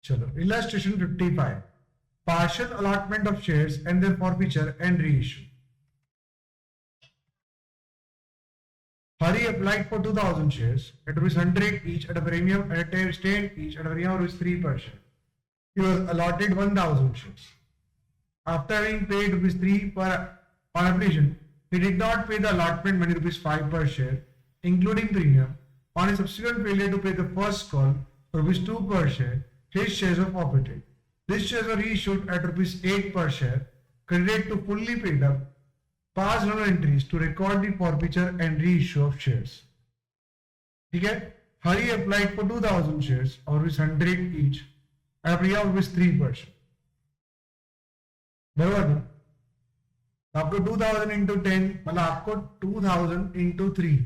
चलो illustration 55 partial allotment of shares and their forfeiture and reissue. Hari applied for 2000 shares at rupees 100 each at a premium and at 10 each at a premium of rupees 3 per share. He was allotted 1000 shares. After having paid rupees 3 per on application, he did not pay the allotment money rupees 5 per share, including premium. On his subsequent failure to pay the first call rupees 2 per share, his shares were forfeited. These shares were reissued at rupees 8 per share, credited to fully paid up past journal entries to record the forfeiture and reissue of shares. ठीक है, Hari applied for 2000 shares or rupees 100 each at a premium of rupees 3 per share. बराबर ना? आपको 2000 into 10 मतलब आपको 2000 into 3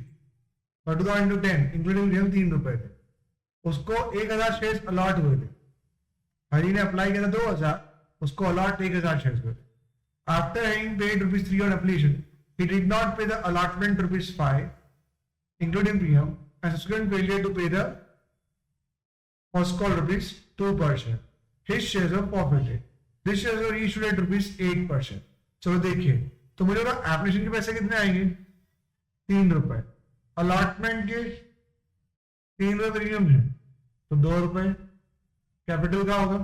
और 2000 into 10 including premium 3 रुपए थे, उसको 1000 शेयर्स अलॉट हुए थे. हरी ने अप्लाई किया था 2000, उसको अलॉट 1000 शेयर्स हुए थे. After having paid rupees 3 on application, he did not pay the allotment rupees 5, including premium, and subsequent failure to pay the first call rupees 2 per share. His shares were forfeited. These shares were issued at rupees 8 per share. चलो देखिए, तो मुझे ना application के पैसे कितने आएंगे? 3 रुपए. अलॉटमेंट के 3 रुपए प्रीमियम है, तो 2 रुपए. कैपिटल का होगा.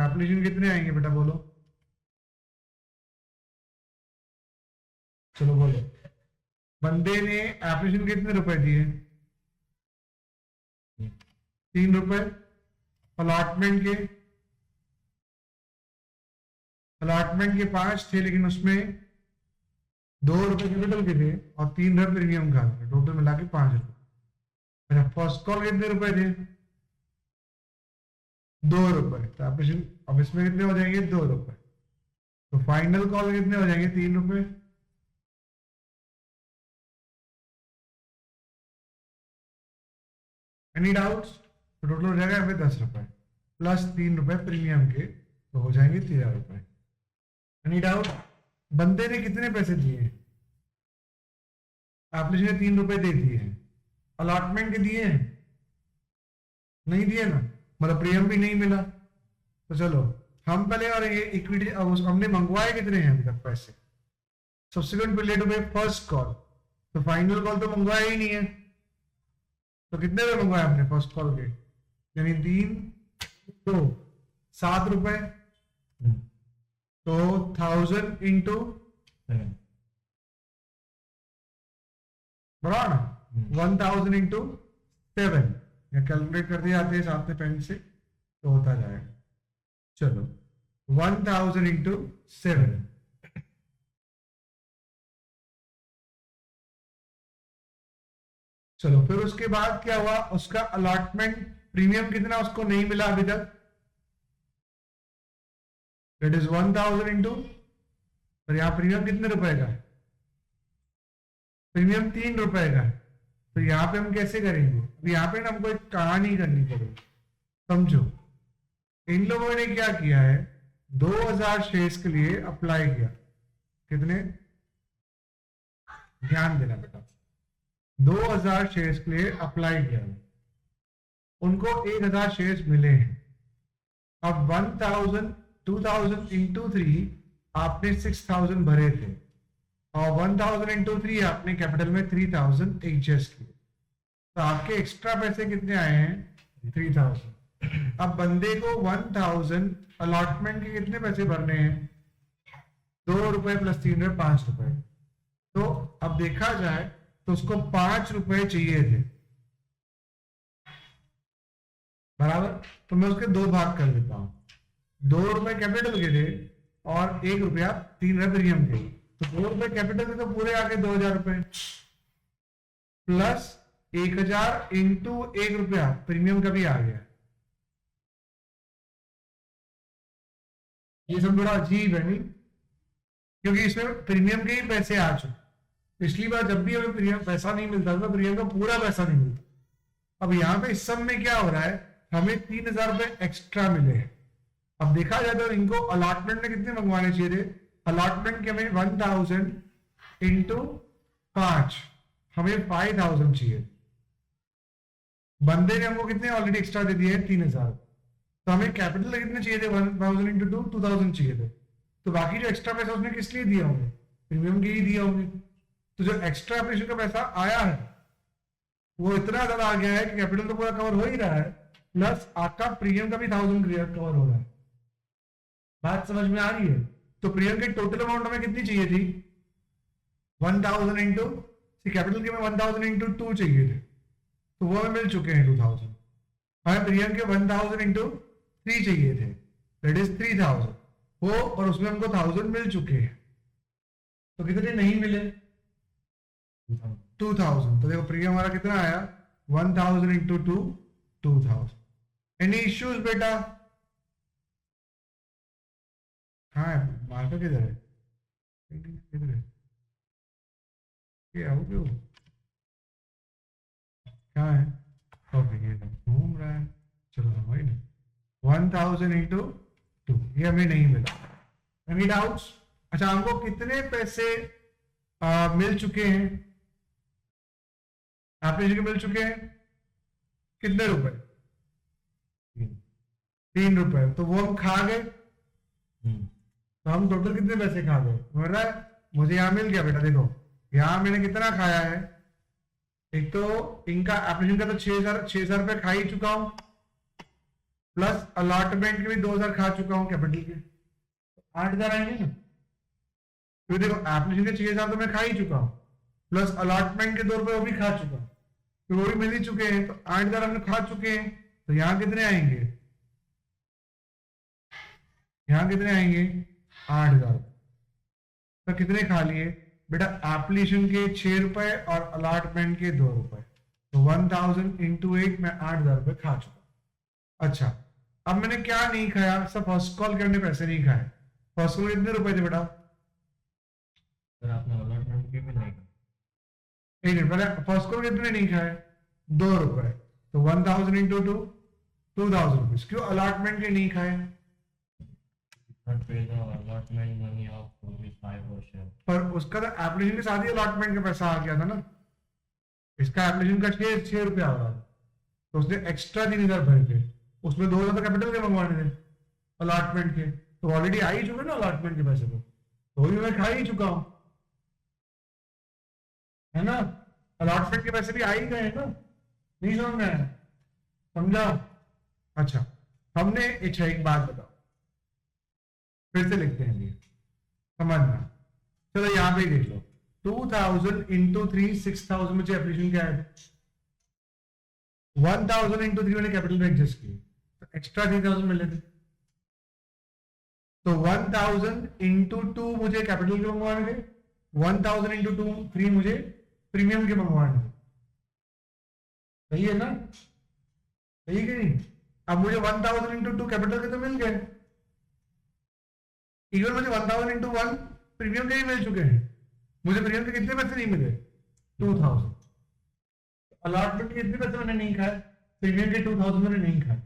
एप्लीकेशन कितने आएंगे बेटा बोलो? चलो बोलो. बंदे ने एप्लीकेशन कितने रुपए दिए? 3 रुपए. अलॉटमेंट के 5 थे, लेकिन उसमें 2 रुपए कैपिटल के थे और 3 रुपए प्रीमियम का था. टोटल मिला के 5 रुपए. अच्छा, फर्स्ट कॉल कितने रुपए थे? 2 रुपए. तो एप्लीकेशन अब इसमें कितने हो जाएंगे? 2 रुपए. तो फाइनल कॉल कितने हो जाएंगे? 3 रुपए. Any doubts? तो टोटल हो जाएगा यहाँ पे 10 रुपए प्लस 3 रुपए प्रीमियम के, तो हो जाएंगे 13 रुपए. Any doubt? बंदे ने कितने पैसे दिए? एप्लीकेशन ने 3 रुपए दे दिए हैं. अलॉटमेंट के दिए हैं? नहीं दिए ना, मतलब प्रीमियम भी नहीं मिला. तो चलो हम पहले, और ये इक्विटी हमने मंगवाए कितने हैं अभी तक पैसे? सब्सिक्वेंट पीरियड टू पे फर्स्ट कॉल, तो फाइनल कॉल तो मंगवाया ही नहीं है. तो कितने रुपए मंगवाए हमने फर्स्ट कॉल के? यानी 3 2 7 रुपए. तो 1000 इंटू बड़ा ना 1000 इंटू 7 या कैलकुलेट कर दिए आते हैं साथ में पेन से, तो होता जाएगा. चलो 1000 इंटू 7. चलो फिर उसके बाद क्या हुआ? उसका अलॉटमेंट प्रीमियम कितना उसको नहीं मिला अभी तक? दैट इज 1000 इंटू, और यहां प्रीमियम कितने रुपए का है? प्रीमियम 3 रुपए का है. तो यहां पे हम कैसे करेंगे? अब यहां पे ना हमको एक कहानी करनी पड़ेगी. समझो, इन लोगों ने क्या किया है? 2000 शेयर्स के लिए अप्लाई किया. कितने? ध्यान देना बेटा, 2000 शेयर्स के लिए अप्लाई किया. उनको 1000 शेयर्स मिले हैं. अब 2000 इंटू 3 आपने 6000 भरे थे, और 1000 इंटू 3 आपने कैपिटल में 3000 एडजस्ट किए. तो आपके एक्स्ट्रा पैसे कितने आए हैं? 3000. अब बंदे को 1000 अलॉटमेंट के कितने पैसे भरने हैं? 2 रुपए प्लस 3 रुपए 5 रुपए. तो अब देखा जाए तो उसको 5 रुपए चाहिए थे, बराबर. तो मैं उसके 2 भाग कर देता हूं. 2 रुपए कैपिटल के थे और 1 रुपया 3 रुपए प्रीमियम के. तो 2 रुपए कैपिटल के तो पूरे आके 2000 रुपए प्लस 1000 इंटू 1 रुपया प्रीमियम का भी आ गया. ये सब बड़ा अजीब है नहीं, क्योंकि इसमें प्रीमियम के ही पैसे आ चुके. पिछली बार जब भी हमें प्रीमियम पैसा नहीं मिलता था, प्रीमियम का पूरा पैसा नहीं मिलता. अब यहाँ पे इस सब में क्या हो रहा है? हमें 3000 रुपए एक्स्ट्रा मिले हैं. अब देखा जाए तो इनको अलॉटमेंट में कितने मंगवाने चाहिए थे? अलॉटमेंट के हमें 1000 इंटू 5, हमें 5000 चाहिए. बंदे ने हमको कितने ऑलरेडी एक्स्ट्रा दे दिए हैं 3,000, तो हमें कैपिटल कितने चाहिए थे 1,000 इंटू 2 2,000 चाहिए थे, तो बाकी जो एक्स्ट्रा पैसा उसने किस लिए दिए होंगे, प्रीमियम के ही दिए होंगे। तो जो एक्स्ट्रा एप्लीकेशन का पैसा आया है वो इतना ज्यादा आ गया है कि कैपिटल तो पूरा कवर हो ही रहा है, प्लस आपका प्रीमियम का भी 1,000 कवर हो रहा है। बात समझ में आ रही है? तो प्रीमियम की टोटल अमाउंट हमें कितनी चाहिए थी 1,000 इंटू, कैपिटल के में 1,000 इंटू 2 चाहिए थे, तो वो हमें मिल चुके हैं 2,000। हमें प्रीमियम के 1,000 इंटू 3 चाहिए थे, दैट इज 3,000 वो, और उसमें हमको 1,000 मिल चुके हैं। तो कितने नहीं मिले 2,000। तो देखो प्रीमियम हमारा कितना आया 1,000 इंटू 2 2,000। एनी इश्यूज बेटा? हाँ मार्कर किधर है, किधर है, क्या हो क्यों, क्या है, ओके ये घूम रहा है, चलो वही ना 1,000 इंटू 2, ये हमें नहीं मिला। Any doubts? अच्छा हमको कितने पैसे मिल चुके हैं, एप्लीकेशन के मिल चुके हैं कितने रुपए, 3 रुपए, तो वो हम खा गए। तो हम टोटल कितने पैसे खा गए, बोल रहा है मुझे यहाँ मिल गया बेटा, देखो यहाँ मैंने कितना खाया है, एक तो इनका एप्लीकेशन का तो 6,000 रुपए खा ही चुका हूं, प्लस अलॉटमेंट के भी 2,000 खा चुका हूं कैपिटल के, 8,000 आएंगे ना। तो देखो एप्लीकेशन के 6,000 तो मैं खा ही चुका हूं, प्लस अलॉटमेंट के 2 रुपए वो भी खा चुका हूं, तो वो भी मिल ही चुके हैं, तो 8,000 हमने खा चुके हैं। तो यहाँ कितने आएंगे, यहाँ कितने आएंगे 8,000। तो कितने खा लिए बेटा, एप्लीकेशन के 6 रुपए और अलॉटमेंट के 2 रुपए, तो 1,000 इंटू 8 में 8,000 रुपए खा चुका। अच्छा अब मैंने क्या नहीं खाया, सब फर्स्ट कॉल करने पैसे नहीं खाए। फर्स्ट कॉल कितने रुपए थे बेटा, आपने अलॉटमेंट के भी नहीं, एक मिनट पहले, फर्स्ट कॉल कितने नहीं खाए 2 रुपए, तो 1,000 इंटू 2 2,000 रुपीज। क्यों अलॉटमेंट के नहीं खाए, अलॉटमेंट मनी ऑफ ₹5 पर उसका तो एप्लीकेशन के साथ ही अलॉटमेंट का पैसा आ गया था ना, इसका एप्लीकेशन का 6 रुपया आ रहा था, तो उसने एक्स्ट्रा 3,000 भरे थे, उसमें 2,000 तो कैपिटल के मंगवाने थे अलॉटमेंट के, तो ऑलरेडी आ ही चुके ना अलॉटमेंट के पैसे, तो भी मैं खा ही चुका हूं, है ना। अलॉटमेंट के पैसे भी आ ही गए हैं ना, नहीं समझ में आया, समझा? अच्छा हमने, अच्छा एक बात बताओ, फिर से लिखते हैं ये समझना, चलो यहाँ पे देख लो 2,000 इंटू 3 6,000 मुझे एप्लीकेशन क्या है, 1,000 इंटू 3 मैंने कैपिटल में एडजस्ट किए, तो एक्स्ट्रा 3,000 मिले थे, तो 1,000 इंटू 2 मुझे कैपिटल के मंगवाने थे, 1,000 इंटू 2 3 मुझे प्रीमियम के मंगवाने थे, सही है ना, सही है कि नहीं। अब मुझे 1,000 इंटू 2 कैपिटल के तो मिल गए, इवन मुझे 1,000 इंटू 1 प्रीमियम के ही मिल चुके हैं, मुझे प्रीमियम के कितने पैसे नहीं मिले 2,000, अलॉटमेंट के कितने पैसे मैंने नहीं खाए, प्रीमियम के 2,000 मैंने नहीं खाए।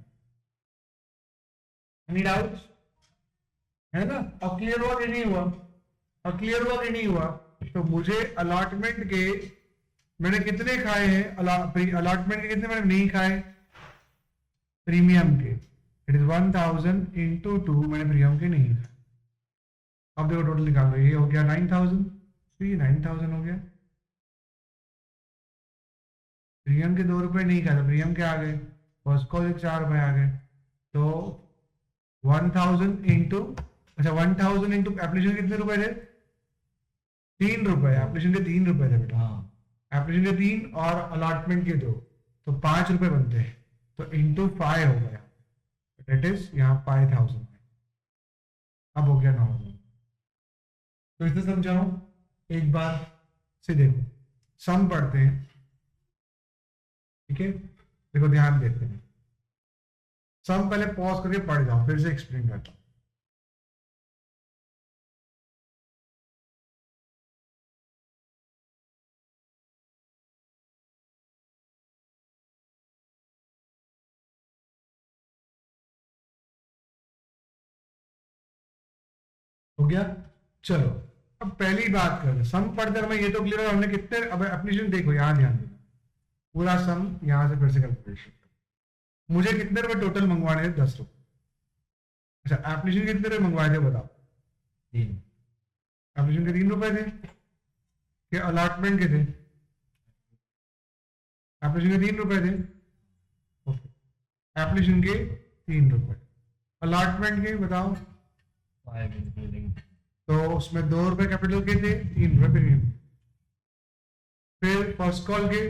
Any doubts? है ना, अब क्लियर हुआ कि नहीं हुआ, अब क्लियर हुआ कि नहीं हुआ। तो मुझे अलॉटमेंट के मैंने कितने खाए हैं, अलॉटमेंट के कितने मैंने नहीं खाए, प्रीमियम के, इट इज 1,000 इंटू 2 मैंने प्रीमियम के नहीं खाए। अब देखो टोटल निकाल लो, ये हो गया 9,000, तो ये 9,000 हो गया, प्रीमियम के 2 रुपए नहीं खाए, तो प्रीमियम के आ गए, फर्स्ट कॉल के 4 रुपए आ गए, तो 1,000 इंटू, अच्छा 1,000 इंटू एप्लीकेशन कितने रुपए थे 3 रुपए, एप्लीकेशन के 3 रुपए थे बेटा, एप्लीकेशन के 3 और अलॉटमेंट के 2, तो 5 रुपए बनते हैं, तो इंटू 5 हो गया, दैट इज यहाँ 5,000, अब हो गया 9,000। तो इसे समझाऊं एक बार से, देखो सम पढ़ते हैं, ठीक है, देखो ध्यान देते हैं, सम पहले पॉज करके पढ़ जाओ, फिर से एक्सप्लेन करता हूं। हो गया, चलो अब पहली बात कर, सम पढ़ते मैं ये तो क्लियर है हमने कितने, अब एप्लीकेशन देखो यहाँ ध्यान देना, पूरा सम यहां से फिर से कैलकुलेशन। मुझे कितने रुपए टोटल मंगवाने थे? 10 रुपए। अच्छा, एप्लीकेशन कितने रुपए मंगवाए थे बताओ? 3। एप्लीकेशन के 3 रुपए थे कि अलॉटमेंट के थे? एप्लीकेशन के 3 रुपए थे। ओके, एप्लीकेशन के 3 रुपए, अलॉटमेंट के बताओ? 5 including। तो उसमें 2 रुपए कैपिटल के थे, 3 रुपए प्रीमियम। फिर फर्स्ट कॉल के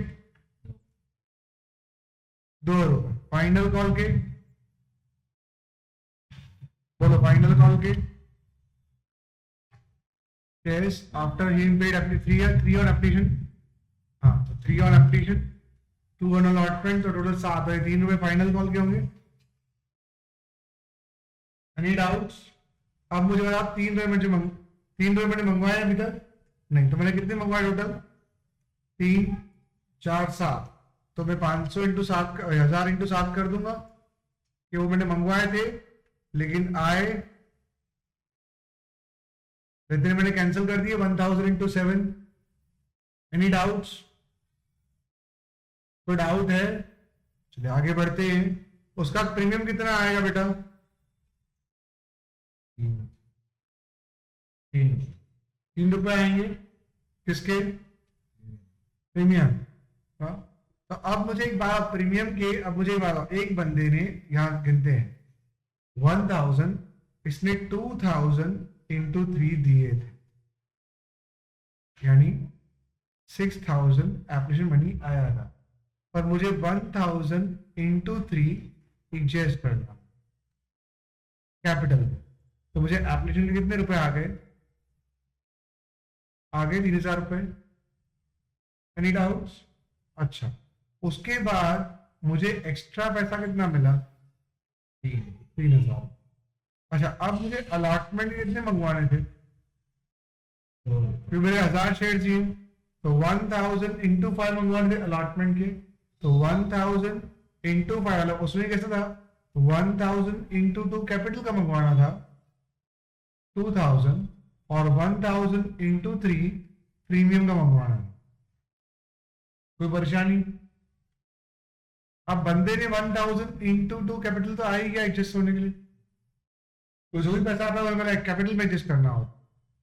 2 रुपए, फाइनल कॉल के बोलो, फाइनल कॉल के yes after he paid 3 on application, हाँ तो 3 on application, 2 on allotment, तो टोटल 7 है। 3 रुपए फाइनल कॉल के होंगे। Any doubts? अब मुझे बताओ 3 रुपए मैंने मंगवाए अभी तक? नहीं, तो मैंने कितने मंगवाए टोटल? 3 4 7, तो मैं 500 इंटू 7 1000 इंटू 7 कर दूंगा कि वो मैंने मंगवाए थे लेकिन आए इतने, मैंने कैंसिल कर दिए। 1000 इंटू 7। Any doubts? कोई डाउट है? चलिए आगे बढ़ते हैं। उसका प्रीमियम कितना आएगा बेटा? 3 रुपए आएंगे। किसके? प्रीमियम। हाँ, तो अब मुझे एक बात प्रीमियम के, अब मुझे एक बात, एक बंदे ने यहां गिनते हैं 1000, इसने 2000 इंटू 3 दिए थे, यानी 6000 एप्लीकेशन मनी आया था, पर मुझे 1000 इंटू 3 एडजस्ट करना कैपिटल में। तो मुझे एप्लीकेशन के कितने रुपए आ गए? 3000 रुपए। Any doubts? अच्छा, उसके बाद मुझे एक्स्ट्रा पैसा कितना मिला? 3000। अच्छा, अब मुझे अलॉटमेंट कितने मंगवाने थे? फिर मेरे 1000 शेयर चाहिए, तो 1000 इंटू 5 मंगवाने थे अलॉटमेंट के। तो 1000 इंटू 5, उसमें कैसा था? 1000 इंटू 2 कैपिटल का मंगवाना था 2000, और 1000 इंटू 3 प्रीमियम का मंगवाना था। कोई परेशानी? अब बंदे ने 1000 इंटू 2 कैपिटल तो आ ही गया एडजस्ट होने के लिए, तो जो भी पैसा आता है मैंने कैपिटल में एडजस्ट करना हो।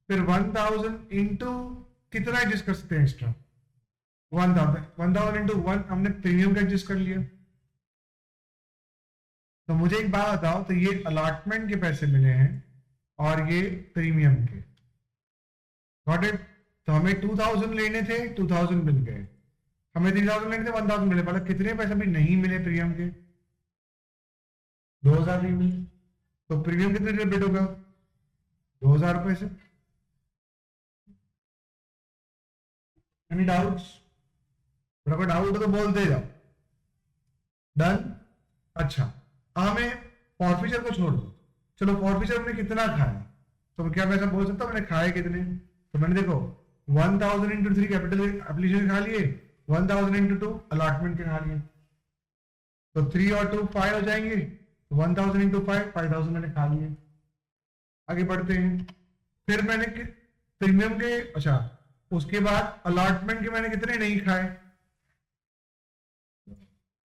फिर 1000 इंटू कितना एडजस्ट कर सकते हैं एक्स्ट्रा? 1000 इंटू 1 हमने प्रीमियम का एडजस्ट कर लिया। तो मुझे एक बात बताओ, तो ये अलॉटमेंट के पैसे मिले हैं और ये प्रीमियम के, गॉट इट? तो हमें 2000 लेने थे, 2000 मिल गए। हमें 3000 लेने थे, 1000 मिले। मतलब कितने पैसे भी नहीं मिले प्रीमियम के? 2000 नहीं मिले। तो प्रीमियम कितने डेबिट होगा? 2000 रुपए से। Any doubts? थोड़ा कोई डाउट हो तो बोलते जाओ। डन? अच्छा, हमें फॉरफिचर को छोड़ दो। चलो, फॉरफिचर हमने कितना खाया, तो क्या मैं ऐसा बोल सकता हूँ मैंने खाए कितने? तो मैंने देखो 1000 इंटू 3 कैपिटल एप्लीकेशन खा लिए, 1000 इंटू 2 अलॉटमेंट के खा लिए। तो 3 और 2 5 हो जाएंगे, 1000 इंटू 5 5000 मैंने खा लिए। आगे बढ़ते हैं। फिर मैंने प्रीमियम के, अच्छा उसके बाद अलॉटमेंट के मैंने कितने नहीं खाए?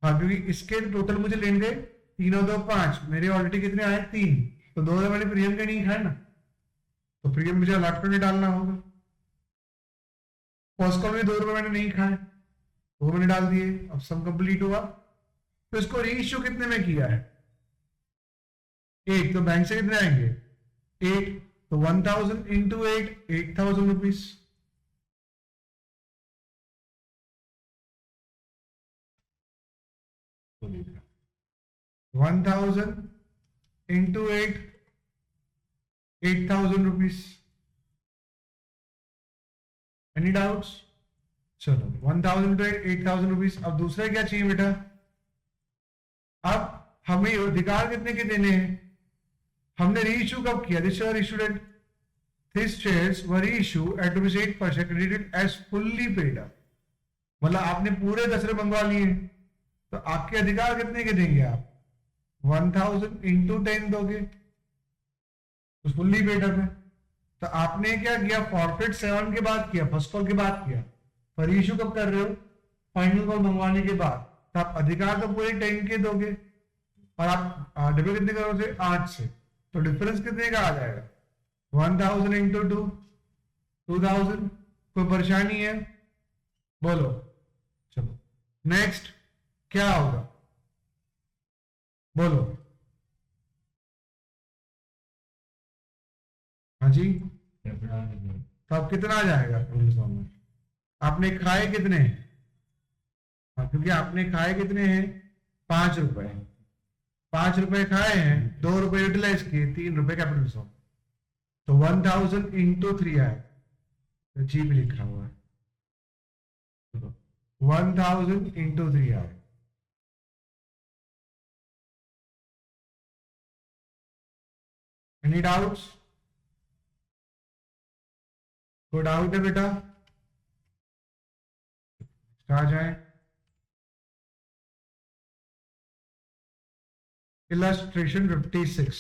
हाँ, क्योंकि इसके टोटल मुझे लेने थे 3 और 2 5, मेरे ऑलरेडी कितने आए? 3। तो 2000 मैंने प्रीमियम के नहीं खाए ना, तो प्रीमियम मुझे अलॉटमेंट में डालना होगा। फर्स्ट कॉल में 2 रुपए मैंने नहीं खाए, वो मैंने डाल दिए। अब सम कंप्लीट हुआ। तो इसको रीइश्यू कितने में किया है? 8। तो बैंक से कितने आएंगे? 8। तो 1000 इंटू 8 8000 रुपीज। तो 1000 इंटू 8 8000 रुपीज। Any doubts? चलो, 1000 इंटू 8 8000 रुपीज। अब दूसरा क्या चाहिए बेटा? अब हमें अधिकार कितने के देने हैं? हमने रीइश्यू कब किया? This share issued at, this shares were issue at ₹8 per share credited as fully paid up। मतलब आपने पूरे 10 रुपए मंगवा लिए, तो आपके अधिकार कितने के देंगे आप? 1000 इंटू 10 दोगे, तो फुल्ली पेड अप है। तो आपने क्या किया? फॉरफिट 7 के बाद किया, फर्स्ट कॉल के बाद किया। पर इशू कब कर रहे हो? फाइनल कॉल मंगवाने के बाद तो आप अधिकार तो पूरे 10 के दोगे और आप डिवाइड कितने करोगे 8 से, तो डिफरेंस कितने का आ जाएगा 1000 इंटू 2 2000। कोई परेशानी है बोलो। चलो नेक्स्ट क्या होगा बोलो। हाँ जी, कैपिटल कितने? तो अब कितना आ जाएगा में? आपने खाए कितने? हाँ, क्योंकि आपने खाए कितने हैं 5 रुपए। 5 रुपए खाए हैं, 2 रुपए यूटिलाइज किए, 3 रुपए कैपिटल सॉम। तो 1000 इंटू 3 आए, तो जी भी लिखा हुआ है। 1000 इंटू 3 आए। Any doubts? कोई डाउट है बेटा? आ जाए। इलस्ट्रेशन 56।